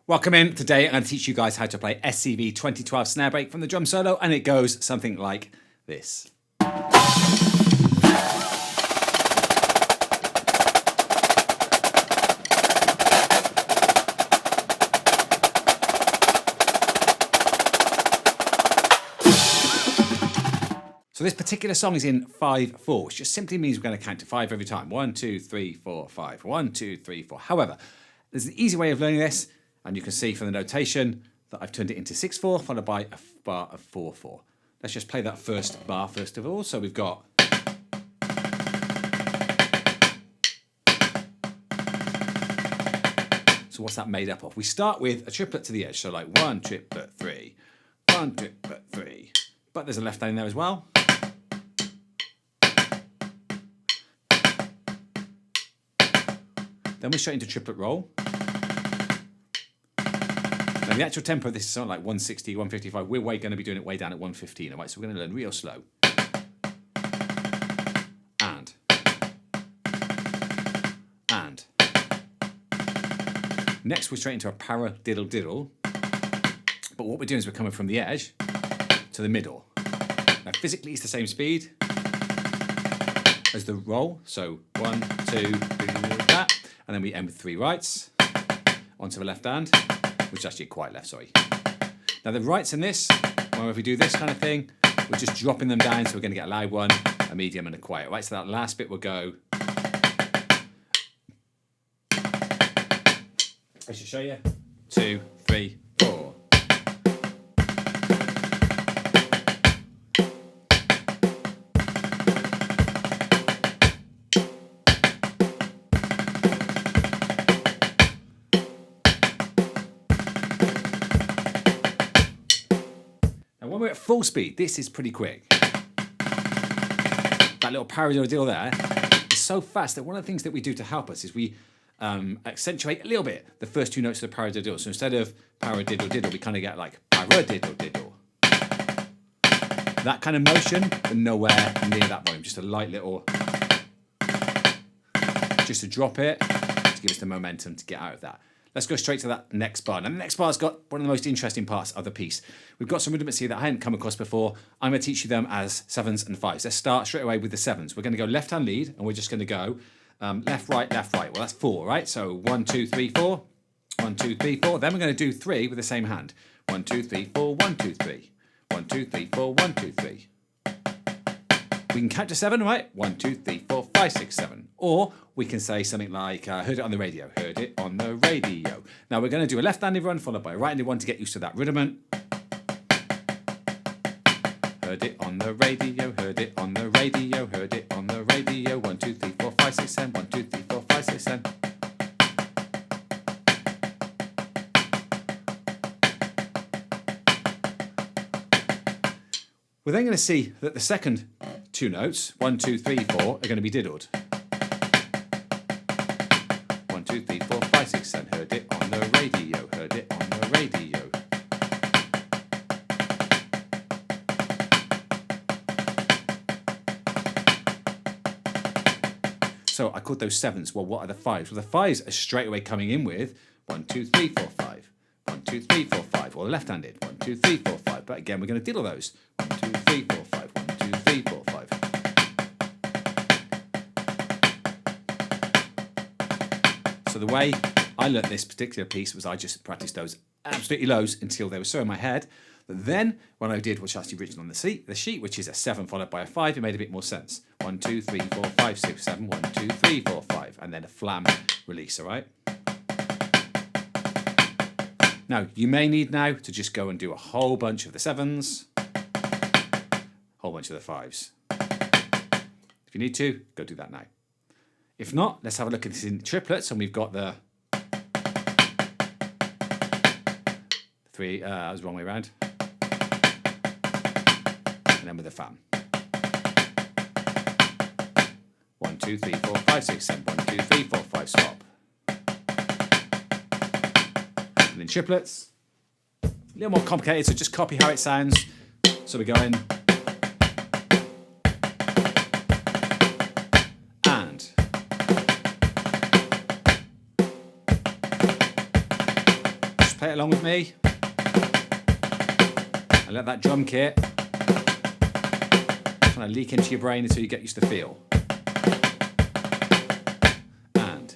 Welcome in. Today I'm going to teach you guys how to play SCV 2012 Snare Break from the drum solo, and it goes something like this. So this particular song is in 5/4, which just simply means we're going to count to 5 every time. 1, 2, 3, 4, 5. 1, 2, 3, 4. However, there's an easy way of learning this, and you can see from the notation that I've turned it into 6/4 followed by a bar of 4/4. Let's just play that first bar first of all. So we've got so what's that made up of? We start with a triplet to the edge, so like 1 triplet 3, 1 triplet 3. But there's a left hand in there as well. Then we're straight into triplet roll. Now the actual tempo of this is something like 160, 155. We're going to be doing it way down at 115. All right, so we're going to learn real slow. And. Next we're straight into a para-diddle-diddle. But what we're doing is we're coming from the edge to the middle. Now physically it's the same speed as the roll. So 1, 2, 3, that. And then we end with 3 rights onto the left hand, which is actually quite left, sorry. Now the rights in this, well, if we do this kind of thing, we're just dropping them down, so we're going to get a loud one, a medium and a quiet. Right, so that last bit will go. I should show you. 2, 3, 4. When we're at full speed, this is pretty quick. That little paradiddle there is so fast that one of the things that we do to help us is we accentuate a little bit the first 2 notes of the paradiddle. So instead of paradiddle-diddle, we kind of get like paradiddle-diddle. That kind of motion, but nowhere near that volume. Just a light little, just to drop it, to give us the momentum to get out of that. Let's go straight to that next bar. Now the next bar's got one of the most interesting parts of the piece. We've got some rudiments here that I hadn't come across before. I'm going to teach you them as 7s and 5s. Let's start straight away with the 7s. We're going to go left hand lead, and we're just going to go left, right, left, right. Well, that's 4, right? So 1, 2, 3, 4. 1, 2, 3, 4. Then we're going to do 3 with the same hand. 1, 2, 3, 4, 1, 2, 3. 1, 2, 3, 4, 1, 2, 3. We can count to 7, right? 1, 2, 3, 4, 5, 6, 7. Or we can say something like, heard it on the radio. Heard it on the radio. Now we're going to do a left-handed run followed by a right-handed one to get used to that rudiment. Heard it on the radio. Heard it on the radio. Heard it on the radio. 1, 2, 3, 4, 5, 6, 7. 1, 2, 3, 4, 5, 6, 7. We're then going to see that the second 2 notes, 1, 2, 3, 4, are going to be diddled. 1, 2, 3, 4, 5, 6, 7. Heard it on the radio. Heard it on the radio. So I called those 7s. Well, what are the 5s? Well, the 5s are straight away coming in with 1, 2, 3, 4, 5. 1, 2, 3, 4, 5. Or left-handed. 1, 2, 3, 4, 5. But again, we're going to diddle those. 1, 2, 3, 4, 5. 1, 2, 3, 4, 5. So the way I learnt this particular piece was I just practiced those absolutely lows until they were so in my head that then when I did what's actually written on the sheet, which is a 7 followed by a 5, it made a bit more sense. 1, 2, 3, 4, 5, 6, 7. 1, 2, 3, 4, 5. And then a flam release, all right? Now, you may need now to just go and do a whole bunch of the 7s, whole bunch of the 5s. If you need to, go do that now. If not, let's have a look at this in triplets, and we've got the 3, that was the wrong way around. And then with the fam. 1, 2, 3, 4, 5, 6, 7. 1, 2, 3, 4, 5, stop. And in triplets, a little more complicated, so just copy how it sounds. So we go in. Play it along with me. And let that drum kit kind of leak into your brain until you get used to the feel. And.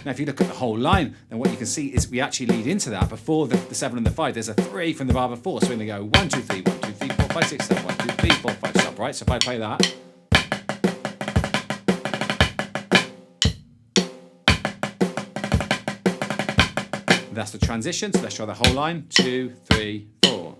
Now, if you look at the whole line, then what you can see is we actually lead into that before the 7 and the 5. There's a 3 from the bar before, so we're going to go 1, 2, 3, 1, 2, 3, 4, 5, 6, 7, 1, 2, 3, 4, 5, stop, right? So if I play that. That's the transition, so let's try the whole line. 2, 3, 4.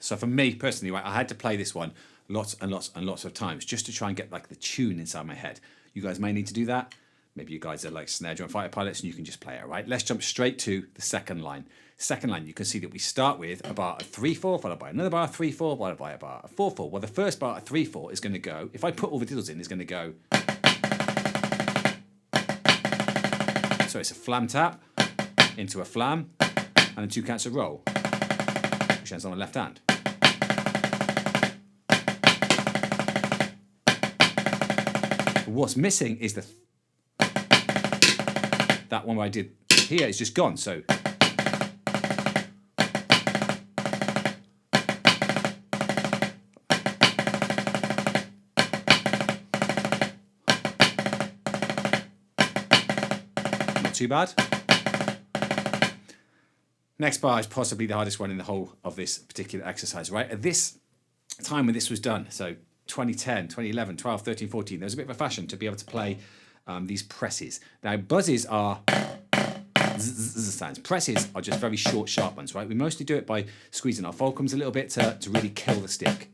So for me personally, right, I had to play this one lots and lots and lots of times just to try and get like the tune inside my head. You guys may need to do that. Maybe you guys are like snare drum fighter pilots and you can just play it, right? Let's jump straight to the second line. Second line, you can see that we start with a bar of 3/4, followed by another bar of 3/4, followed by a bar of 4/4. Well, the first bar of 3/4 is going to go, if I put all the diddles in, it's going to go. So it's a flam tap into a flam and then 2 counts of roll, which ends on the left hand. What's missing is that one where I did here is just gone. So not too bad. Next bar is possibly the hardest one in the whole of this particular exercise, right? At this time when this was done, so 2010, 2011, 12, 13, 14, there was a bit of a fashion to be able to play these presses. Now, buzzes are sounds. Presses are just very short, sharp ones, right? We mostly do it by squeezing our fulcrums a little bit to really kill the stick.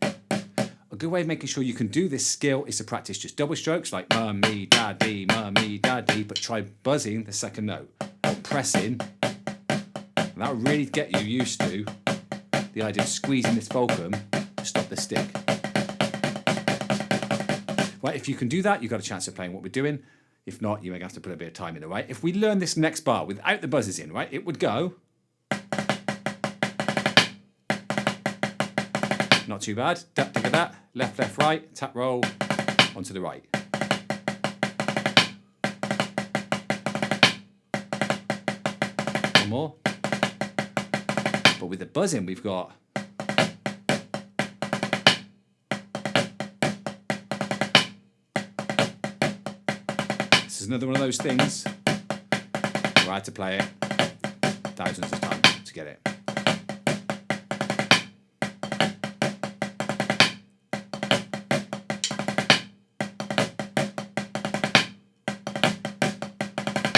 A good way of making sure you can do this skill is to practice just double strokes like mummy, daddy, but try buzzing the second note, or pressing. And that'll really get you used to the idea of squeezing this fulcrum to stop the stick. Right, if you can do that, you've got a chance of playing what we're doing. If not, you may have to put a bit of time in it, right? If we learn this next bar without the buzzes in, right, it would go. Not too bad. Da, left, left, right, tap, roll, onto the right. One more. But with the buzzing, we've got. This is another one of those things where I had to play it thousands of times to get it.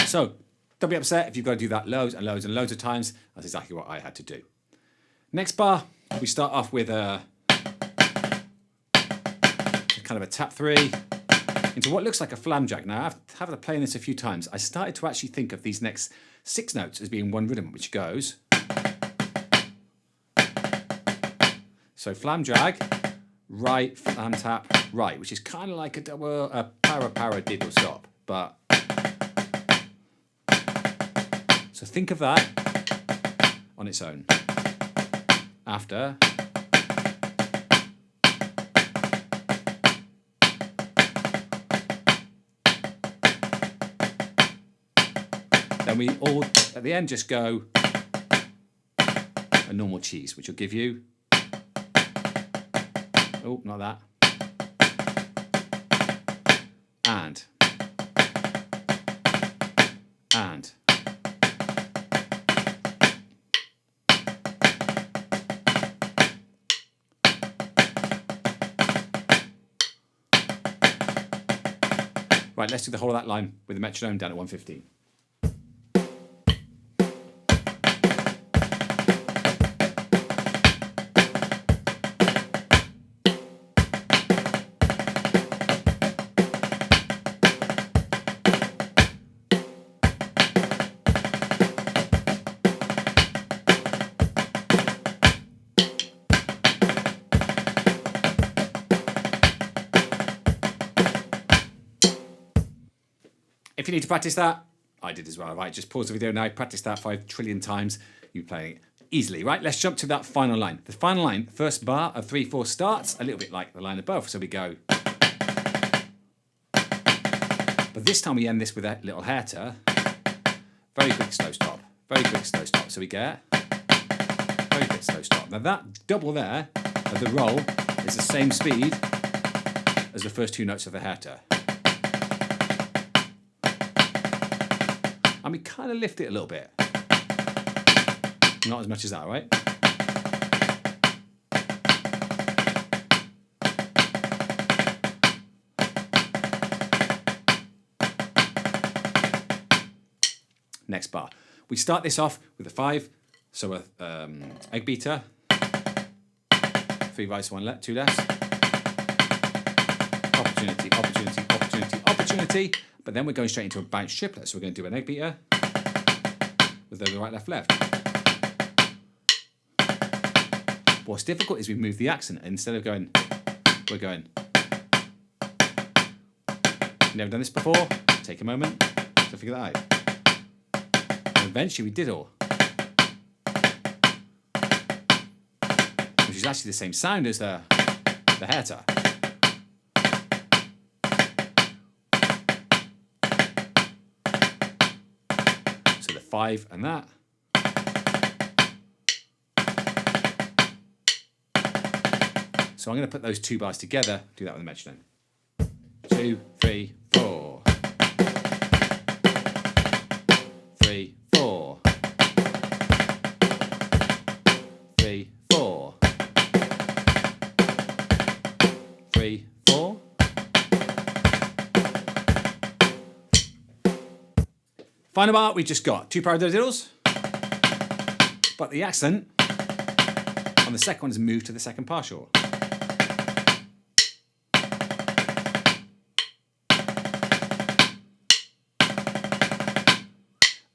So don't be upset if you've got to do that loads and loads and loads of times. That's exactly what I had to do. Next bar, we start off with a kind of a tap 3 into what looks like a flam jack. Now, after playing this a few times, I started to actually think of these next 6 notes as being one rhythm, which goes. So flam drag, right, flam tap, right, which is kind of like a double, a para diddle stop. But so think of that on its own. After. Then we all, at the end, just go a normal cheese, which will give you, oh, not that, and. Right, let's do the whole of that line with the metronome down at 115. If you need to practice that, I did as well, right? Just pause the video now, practice that 5 trillion times. You're playing it easily, right? Let's jump to that final line. The final line, first bar of 3/4 starts a little bit like the line above. So we go. But this time we end this with a little hairter. Very quick slow stop. Very quick slow stop. So we get very quick slow stop. Now that double there of the roll is the same speed as the first 2 notes of the hairter. And we kind of lift it a little bit. Not as much as that, right? Next bar. We start this off with a 5, so a egg beater, 3 rights, 1 left, 2 lefts. Opportunity, opportunity, opportunity, opportunity. But then we're going straight into a bounce triplet. So we're going to do an egg beater with the right, left, left. What's difficult is we move the accent. Instead of going, we're going. Never done this before. Take a moment to figure that out. And eventually we diddle, which is actually the same sound as the hairter. So the 5 and that. So I'm going to put those 2 bars together, do that with a metronome. 2, 3, 4. 3, 4. 3, 4. 3, 4. Final bar, we just got 2 paradiddles, but the accent on the second one is moved to the second partial.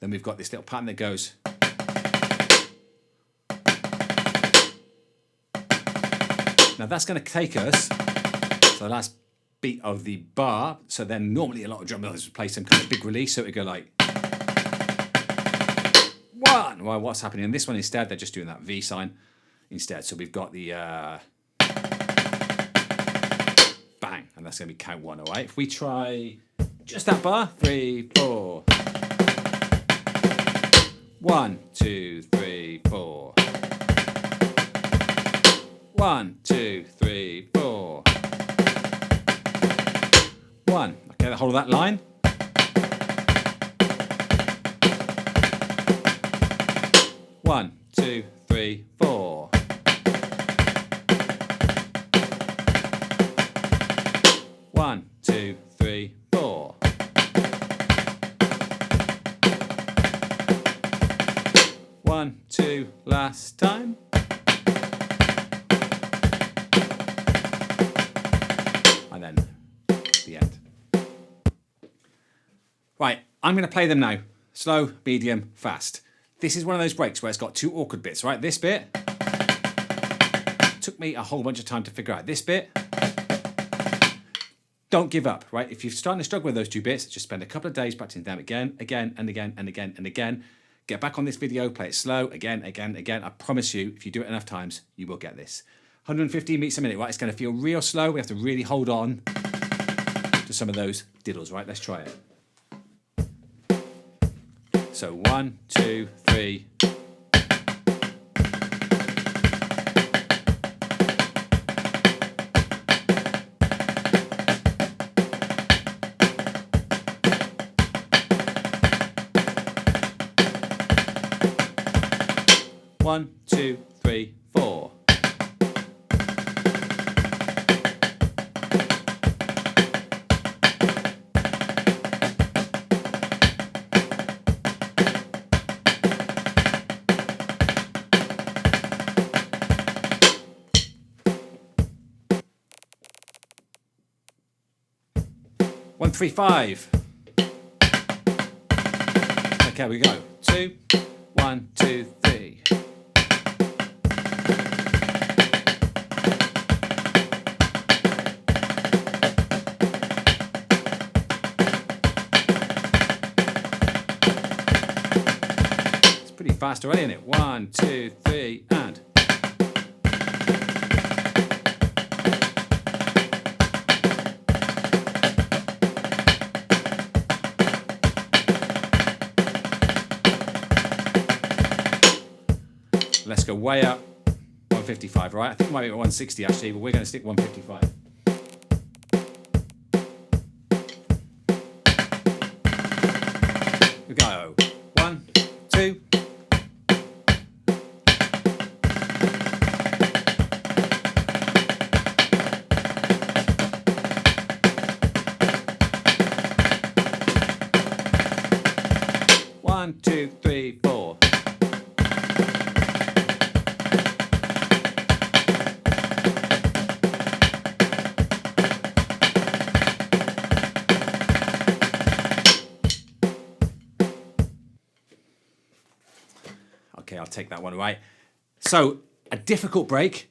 Then we've got this little pattern that goes. Now that's going to take us to the last beat of the bar. So then normally a lot of drummers would play some kind of big release. So it would go like 1. Well, what's happening in this one instead? They're just doing that V sign instead. So we've got the bang, and that's going to be count 1, all right? If we try just that bar, 3, 4. 1, 2, 3, 4. 1, 2, 3, 4. 1. Okay, the whole of that line. One, 2, 3, 4. One, 2, 3, 4. One, 2, last time. And then the end. Right, I'm going to play them now. Slow, medium, fast. This is one of those breaks where it's got 2 awkward bits, right? This bit took me a whole bunch of time to figure out. This bit, don't give up, right? If you're starting to struggle with those 2 bits, just spend a couple of days practicing them again, again, and again, and again, and again. Get back on this video, play it slow, again, again, again. I promise you, if you do it enough times, you will get this. 115 beats a minute, right? It's going to feel real slow. We have to really hold on to some of those diddles, right? Let's try it. So 1, 2, 3. One, 2, 3, 4. One, 3, 5. Okay, we go. 2, 1, 2, 3. fast already, isn't it? 1, 2, 3, and. Let's go way up. 155, right? I think it might be 160 actually, but we're going to stick 155. We go. 1, 2. One, two, three, four. Okay, I'll take that one away. So, a difficult break,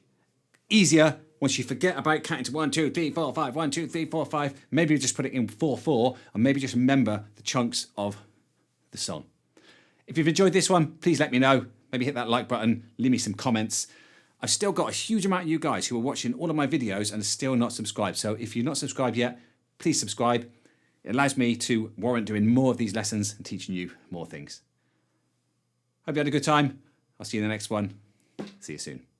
easier once you forget about counting to 1, 2, 3, 4, 5, 1, 2, 3, 4, 5. Maybe you just put it in 4, 4, and maybe just remember the chunks of the song. If you've enjoyed this one, please let me know. Maybe hit that like button, leave me some comments. I've still got a huge amount of you guys who are watching all of my videos and are still not subscribed. So if you're not subscribed yet, please subscribe. It allows me to warrant doing more of these lessons and teaching you more things. Hope you had a good time. I'll see you in the next one. See you soon.